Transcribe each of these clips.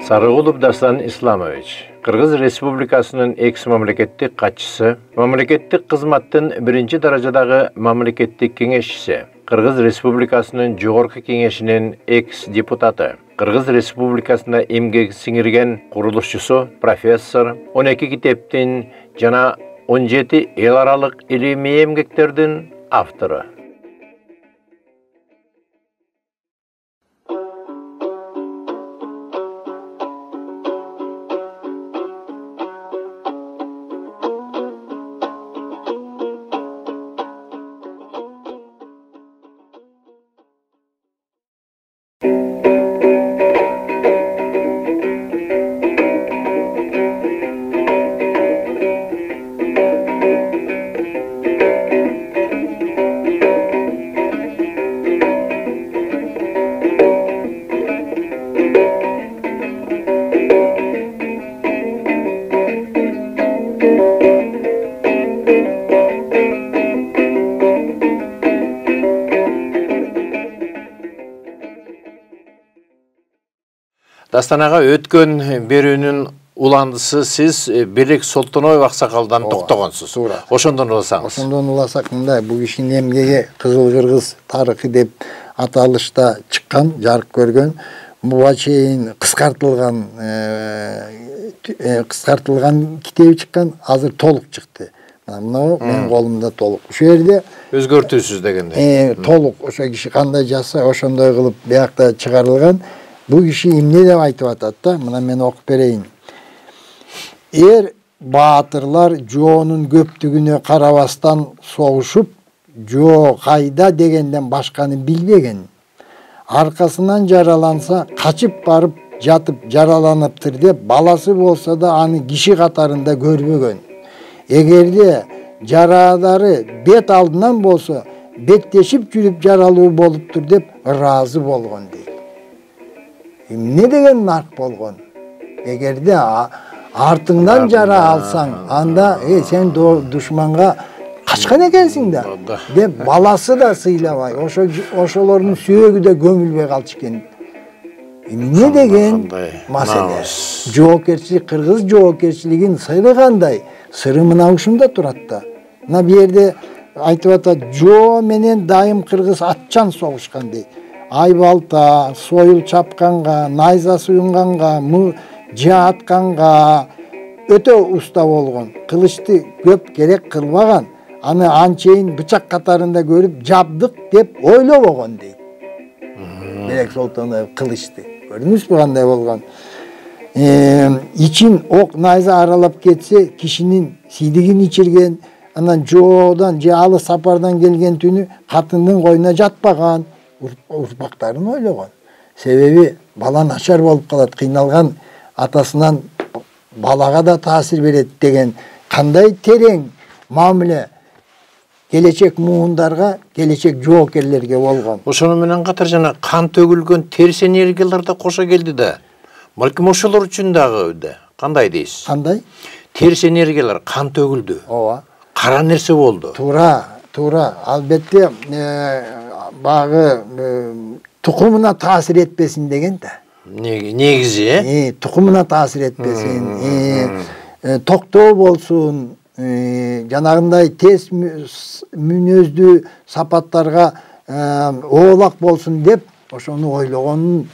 Сарыгулов Дастан Исламович, Кыргыз Республикасынын экс-мамлекеттик катчысы, мамлекеттик кызматтын биринчи даражадагы мамлекеттик кеңешчиси, Кыргыз Республикасынын Жогорку кеңешинин экс-депутаты, Кыргыз Республикасына эмгек сиңирген курулушчусу, профессор, 12 китептин жана 17 эл аралык илимий эмгектердин автору. Дастанага өткөн берүүнүн уландысы сиз Белек Солтоноев аксакалдан токтогонсуз. Ошондон уласаңыз. Ошондон уласак мындай, бул кишинин эмгеги Кызыл Кыргыз тарыхы деп аталышта чыккан, жарык көргөн. Буга чейин кыскартылган китеби чыккан, азыр толук чыкты. Мына менин колумда толук. Ошол жерде өзгөртүүсүз дегенде. Толук ошо киши кандай жазса, ошондой кылып биякта чыгарылган. Бу киши эмне деп айтып атат да, мына мен окуп берейин. Баатырлар жоонун көптүгүнө карабастан согушуп, жоо кайда дегенден башканы билбеген. Аркасынан жараланса, качып барып жатып жараланыптыр деп, баласы болса да аны киши катарында көрбөгөн. Эгерде жараадары бет алдынан болсо, беттешип жүрүп жаралуу болуптур деп ыраазы болгон дейт. Эмне деген нарк болгон? Эгерде артыңдан жара алсаң, анда сен душманга качкан экенсиң да деп баласы да сыйлабай, ошолордун сүйөгү да көмүлбөй калчу экен. Эмне деген маселе? Жоокерчилик, кыргыз жоокерчилигин сыры кандай? Сыры мына ушунда турат да. Мына бу жерде айтып атат, жоо менен дайым кыргыз атчан согушкан дейт. Айбалта, сойыл чапканга, найза суюнганга, жаатканга өтө уста болгон. Кылычты көп керек кылбаган. Аны анчейин бычак катарында көрүп, жабдык деп ойлобогон дейт. Белек Солтоноев кылычты. Көрдүңүзбү кандай болгон? Ичин ок найза аралап кетсе, кишинин сийдигин ичирген, анан жоодан же алыс сапардан келген түнү катындын койуна жатпаган. Урпактарын ойлогон. Себеби бала начар болуп калат, кыйналган атасынан балага да таасир берет деген кандай терең мамиле келечек муундарга, келечек жоокерлерге болгон. Ошону менен катар жана кан төгүлгөн терс энергиялар да кошо келди да. Балким ошолор үчүн дагы кандай дейсиз? Кандай? Терс энергиялар, кан төгүлдү. Ооба. Кара нерсе болду. Туура. Албетте багы тукумуна таасир этпесин деген да. Негизи, тукумуна таасир этпесин, токтоо болсун, жанагындай тез мүнөздүү сапаттарга оолак болсун деп ошону ойлогонун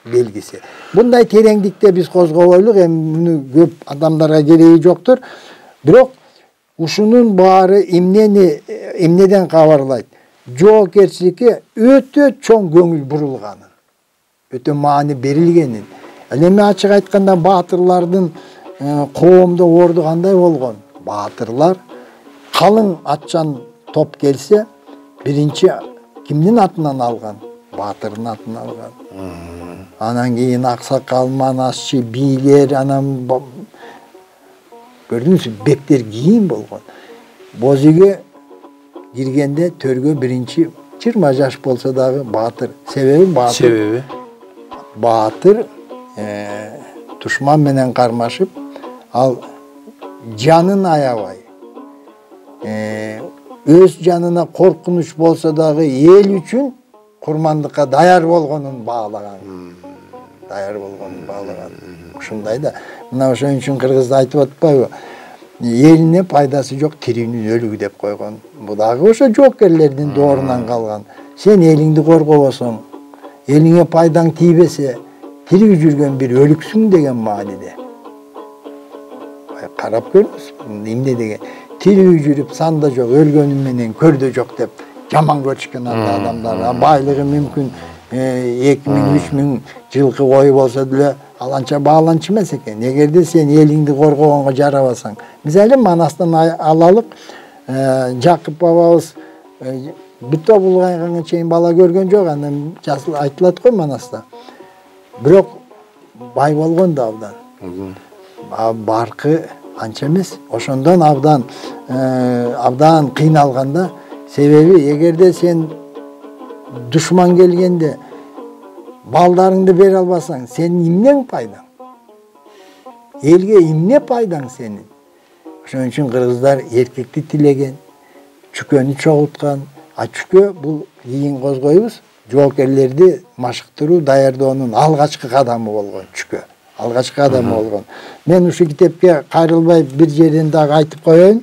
белгиси. Мындай тереңдикте биз козгобойлук, эми муну көп адамдарга кереги жоктур. Бирок ушунун баары эмнеден кабарлайт? Жоокерчиликке өтө чоң көңүл бурулганын, өтө маани берилгенин. Эми ачык айтканда баатырлардын коомдо орду кандай болгон? Баатырлар калың атчан топ келсе, биринчи кимдин атынан алган? Баатырдын атынан алган. Анан кийин аксакал, манасчы, бийлер, анан көрдүңүзбү, бектер кийин болгон. Боз үйгө киргенде төргө биринчи 20 жаш болсо дагы баатыр. Себеби баатыр душман менен кармашып, ал жанын аябай. Өз жанына коркунуч болсо дагы эл үчүн курмандыкка даяр болгонун баалаган. даяр болгон баалыган. Ушундай да. Мына ошон үчүн кыргызда айтып атпайбы? Элине пайдасы жок, тирүүнүн өлүгү деп койгон. Бу дагы ошо жоокерлердин доорунан калган. Сен элиңди коргобосоң, элиңе пайдаң тийбесе, тирүү жүргөн бир өлүксүң деген мааниде. Карап көрүңүз, эмне деген. Тирүү жүрүп санда жок, өлгөнү менен көрдө жок деп жаман көрүшкөн адамдар. Байлыгы мүмкүн 2000-3000 жылкы кою болсо деле ал анча бааланчу эмес экен. Эгерде сен элиңди коргогонго жарабасаң, мисалы Манастан алалык, Жакып бабабыз бүт булганга чейин бала көргөн жок, андан жасыл айтылат го Манаста. Бирок бай болгон да абдан. Баркы анча эмес. Ошондон абдан кыйналганда, себеби эгерде сен душман келгенде балдарыңды бере албасаң, сенин эмнең пайдаң? Элге эмне пайдаң сенин? Ошон үчүн кыргыздар эркекти тилеген, чүкөнү чогулткан. А чүкө бул ийин козгойбуз, жоокерлерди машыктыруу, даярдоонун алгачкы кадамы болгон чүкө. Алгачкы кадамы болгон. Мен ушу китепке кайрылбай бир жерден дагы айтып коеюн.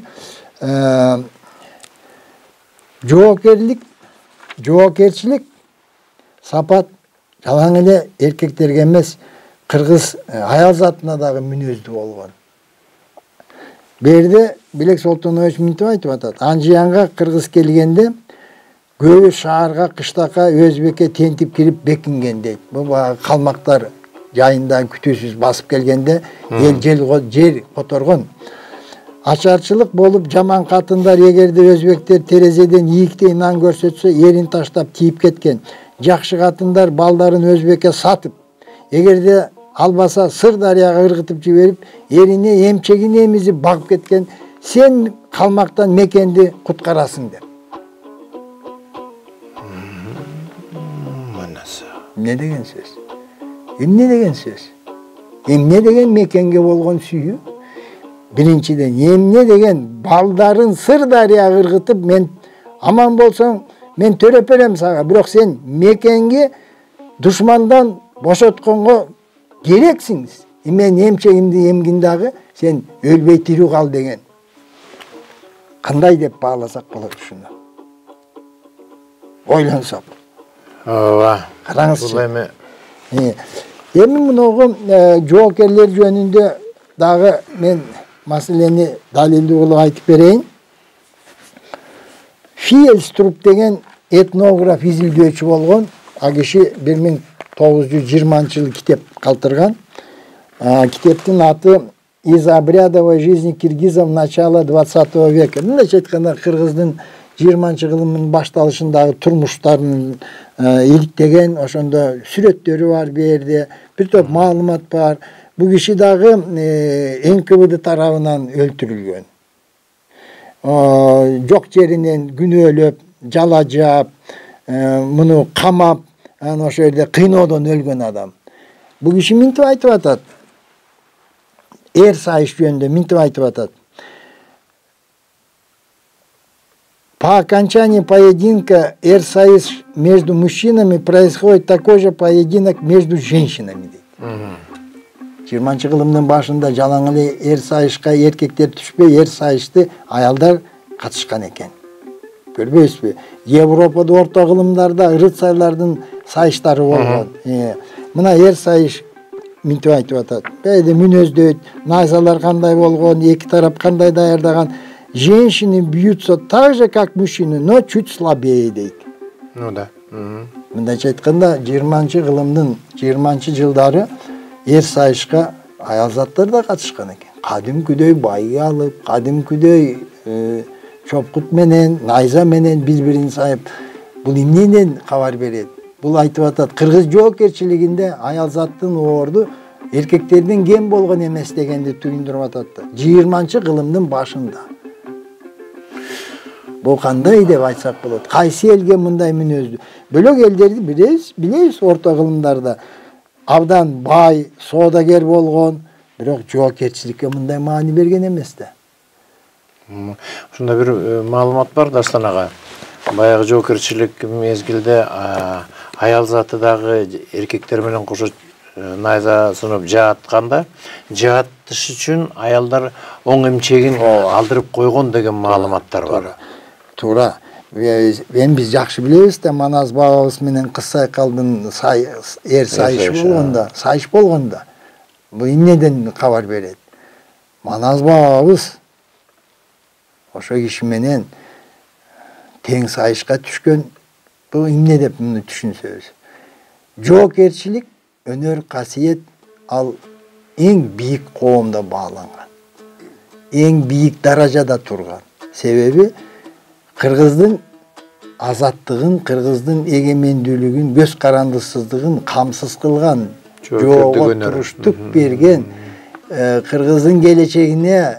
Жоокерчилик сапат жалаң эле эркектерге эмес, кыргыз аял затына дагы мүнөздүү болгон. Берде Белек Солтонович мынтип айтып атат. Анжиянга кыргыз келгенде көбү шаарга, кыштакка, өзбекке тентип кирип бекинген дейт. Бул калмактар жайында күтүүсүз басып келгенде жер которгон. Ачарчылык болуп жаман катындар эгерде өзбектер терезеден ийиктей нан көрсөтсө, эрин таштап тийип кеткен. Жакшы катындар балдарын өзбекке сатып, эгерде албаса Сырдарыяга ыргытып жиберип, эрине эмчегин эмизип багып кеткен. Сен калмактан мекенди куткарасың деп. Эмне деген сөз? Эмне деген сөз? Эмне деген мекенге болгон сүйүү? Биринчиден, эмне деген балдарын Сырдарыяга ыргытып, мен аман болсоң, мен төрөп берем сага, бирок сен мекенге душмандан бошотконго керексиң. Мен эмчегимди эмгин дагы, сен өлбөй тирүү кал деген. Кандай деп бааласак болот ушуну? Ойлонсок. Ооба. Караңызчы. Эми мунугу жоокерлер жөнүндө дагы мен маселени далилдүү кылып айтып берейин. Фиельструп деген этнограф, изилдөөчү болгон. А киши 1920-жылы китеп калтырган. Китептин аты «Из обрядовой жизни киргизов начала 20 века». Мындайча айтканда, кыргыздын 20-кылымдын башталышындагы турмуштарын иликтеген, ошондо сүрөттөрү бар берде, бир топ маалымат бар. Бу киши дагы НКВД тарабынан өлтүрүлгөн. Жок жеринен күнөөлөп, жала жаап, муну камап, ошол жерде кыйноодон өлгөн адам. Бу киши мынтип айтып атат. Эр сайыш жөнүндө мынтип айтып атат. По окончании поединка эр-сайыш между мужчинами происходит такой же поединок между женщинами. 20-кылымдын башында жалаң эле эр-сайышка эркектер түшпөй, эр-сайышты аялдар катышкан экен. Көрбөйсүзбү? Европада орто кылымдарда рыцарьлардын сайыштары болгон. Мына эр-сайыш мынтип айтып атат. Бәйде мүнөздөйт, найзалар кандай болгон, эки тарап кандай даярдаган. Женщины бьются так же, как мужчины, но чуть слабее дейт. Ну да. Мындайча айтканда, 20-кылымдын 20-жылдары эр сайышка аял заттар да катышкан экен. Кадимкүдөй бай алып, кадимкүдөй чопкут менен, найза менен бири-бирин сайып, бул эмнеден кабар берет? Бул айтып атат, кыргыз жоокерчилигинде аял заттын орду эркектердин кем болгон эмес дегенди түйүндүрүп атат. 20-кылымдын башында. Бул кандай деп айтсак болот? Кайсы элге мындай мүнөздүү? Бөлөк элдерди билебиз, орто кылымдарда абдан бай, соодагер болгон, бирок жоокерчиликке мындай маани берген эмес да. Ушунда бир маалымат бар Дастан ага. Баягы жоокерчилик мезгилде аял заты дагы эркектер менен кошо найза сынып жаатканда, жааттыш үчүн аялдар оң эмчегин алдырып койгон деген маалыматтар бар. Туура. Эми биз жакшы билебиз да, Манас бабабыз менен Кыз Сайкалдын сайыш болгондо. Бул эмнеден кабар берет? Манас бабабыз ошо киши менен тең сайышка түшкөн. Бул эмне деп муну түшүнсөбүз? Жоокерчилик, өнөр, касиет ал эң бийик коомдо бааланган. Эң бийик даражада турган. Себеби кыргыздын азаттыгын, кыргыздын эгемендүүлүгүн, көз карандысыздыгын камсыз кылган, жоого туруштук берген, кыргыздын келечегине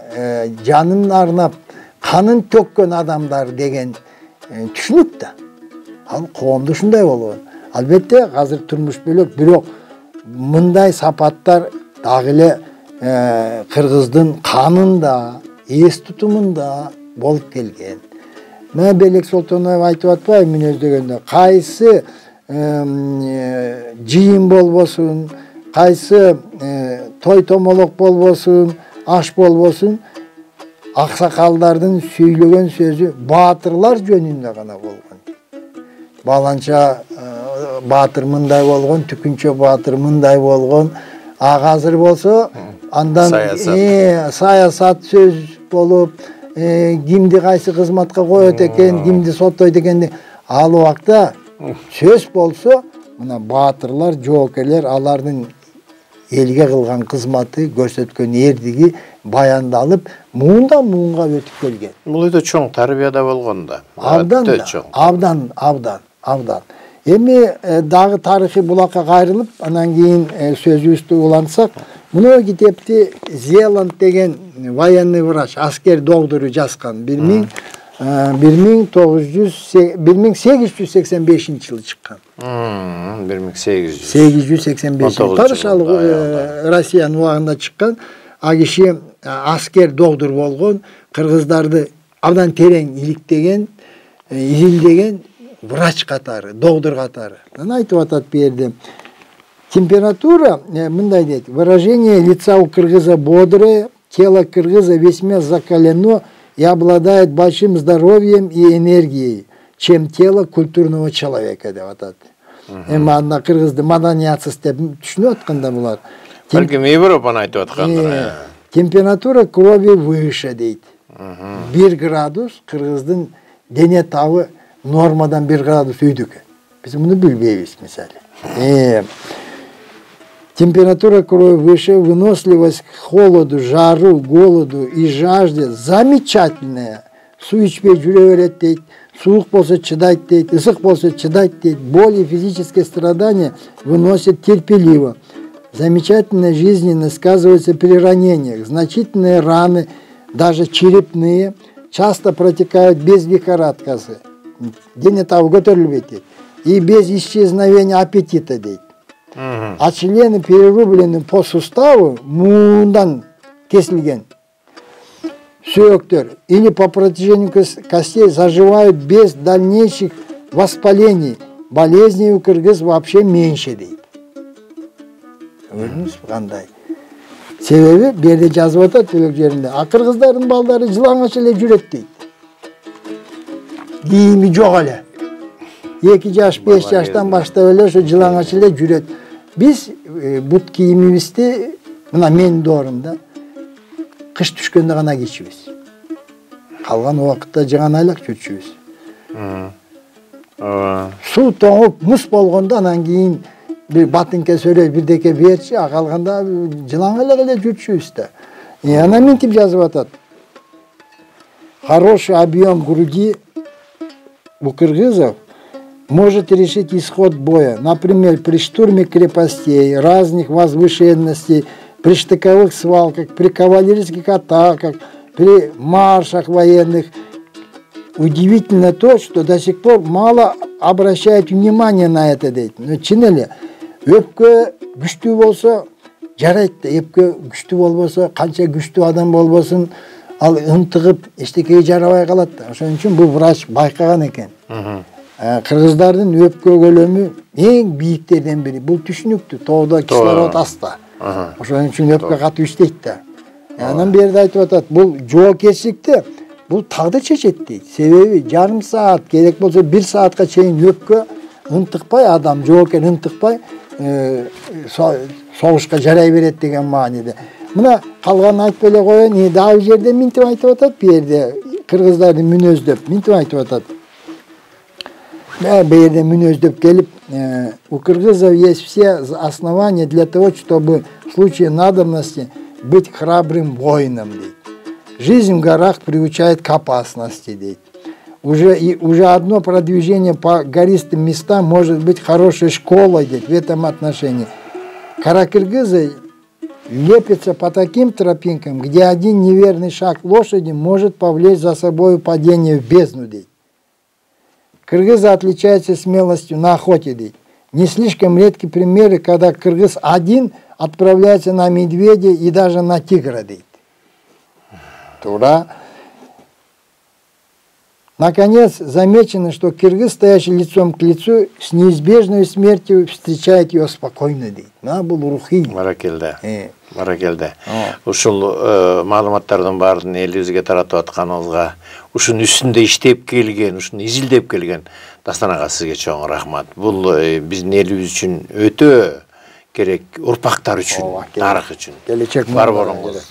жанын арнап, канын төккөн адамдар деген түшүнүк да. Ал коомдо ушундай болгон. Албетте азыр турмуш бөлөк, бирок мындай сапаттар дагы эле кыргыздын канында, эс тутумунда болуп келген. Мен Белек Солтоноев айтып атпайбы мүнөздөгөндө, кайсы жыйын болбосун, кайсы той томолок болбосун, аш болбосун, аксакалдардын сүйлөгөн сөзү баатырлар жөнүндө гана болгон. Баланча баатыр мындай болгон, Түкүнчө баатыр мындай болгон. Азыр болсо андан саясат сөз болуп, кимди кайсы кызматка коет экен, кимди соттойт экен. Ал убакта сөз болсо, мына баатырлар, жоокерлер алардын элге кылган кызматы, көрсөткөн эрдиги баяндалып, муундан муунга өтүп келген. Бул өтө чоң тарбияда болгон да. Абдан. Эми дагы тарыхый булакка кайрылып, анан кийин сөзүбүздү улантсак, муну китепти Зеланд деген военный врач, аскер доктуру жазган. 1885 жылы чыккан. 1885. Тарышалык Россиянын убагында чыккан. А киши аскер доктур болгон, кыргыздарды абдан терең иликтеген, изилдеген врач катары, доктур катары. Анан айтып атат бу жерде. Температура, мындай дейт, выражение лица у кыргыза бодрое, тело кыргыза весьма закалено и обладает большим здоровьем и энергией, чем тело культурного человека, деп атат. Эми анда кыргызды маданиятсыз деп түшүнүп атканда булар. Балким Европаны айтып аткандар. Температура крови выше дейт. 1 градус кыргыздын дене табы нормадан 1 градус өйдүк. Биз муну билбейбиз, мисалы. Температура крови выше, выносливость к холоду, жару, голоду и жажде замечательная. Су ичпей жүрө берет дейт, суук болсо чыдайт дейт, ысык болсо чыдайт дейт, боль и физические страдания выносит терпеливо. Замечательно жизненно сказывается при ранениях. Значительные раны, даже черепные, часто протекают без лихорадкасы. Дене табы көтөрүлбөйт дейт. И без исчезновения аппетита дейт. А члены перерублены по суставу, муундан кесилген сүйөктөр или по протяжению костей заживают без дальнейших воспалений. Болезней у кыргыз вообще меньше дейт. Көрдүңүзбү кандай? Себеби берде жазып атат бөлөк жеринде. А кыргыздардын балдары жылаңач эле жүрөт дейт. Кийими жок эле. 2 жаш, 5 жаштан баштап эле ошо жылаңач эле жүрөт. Биз бут кийимибизди, мына менин доорумда, кыш түшкөндө гана кийчүбүз. Калган убакытта жыганайлак жүрчүбүз. Суу тоңуп, мус болгондо анан кийин bir batınke söyle bir deke berçi, kalganda жылаңайлак эле жүрчүбүз да. Ana mintip жазып атат. Хороший объем груди у кыргызов может решить исход боя. Например, при штурме крепостей, разных возвышенностей, при штыковых свалках, при кавалерийских атаках, при маршах военных. Удивительно то, что до сих пор мало обращают внимание на это. Но чын эле өпкө күчтүү болсо жарайт да, өпкө күчтүү болбосо, канча күчтүү адам болбосун, ал ынтыгып эчтекеге жарабай калат да. Ошон үчүн бул врач байкаган экен. Кыргыздардын өпкө көлөмү эң бийиктерден бири. Бул түшүнүктүү. Тоодо кислород аста. Ошон үчүн өпкө катуу иштейт да. Анан берде айтып атат, бул жоокерчиликте бул тагдыр чечет дейт. Себеби жарым саат, керек болсо 1 саатка чейин өпкө ынтыкпай, адам жоокер ынтыкпай согушка жарай берет деген мааниде. Мына калганын айтып эле коеюн. Дагы бир жерде минтип айтып атат, бу жерде кыргыздарды мүнөздөп, минтип айтып атат. Бу жерде мүнөздөп келип, у кыргызов есть все основания для того, чтобы в случае надобности быть храбрым воином, дейт. Жизнь в горах приучает к опасности, дейт. Уже одно продвижение по гористым местам может быть хорошей школой, дейт, в этом отношении. Каракыргызы лепятся по таким тропинкам, где один неверный шаг лошади может повлечь за собой падение в бездну, дейт. Кыргызы отличаются смелостью на охоте, дейт. Не слишком редки примеры, когда кыргыз один отправляется на медведя и даже на тигра, дейт. Тура. Наконец, замечено, что кыргыз, стоящий лицом к лицу с неизбежной смертью, встречает ее спокойно, дейт. Бул рухий. Баракелде. Ушул маалыматтардын баарын элибизге таратып атканыңызга, ушунун үстүндө иштеп келген, ушуну изилдеп келген Дастан ага сизге чоң рахмат. Бул биздин элибиз үчүн өтө керек, урпактар үчүн, тарых үчүн. Келечек бар болуңуз.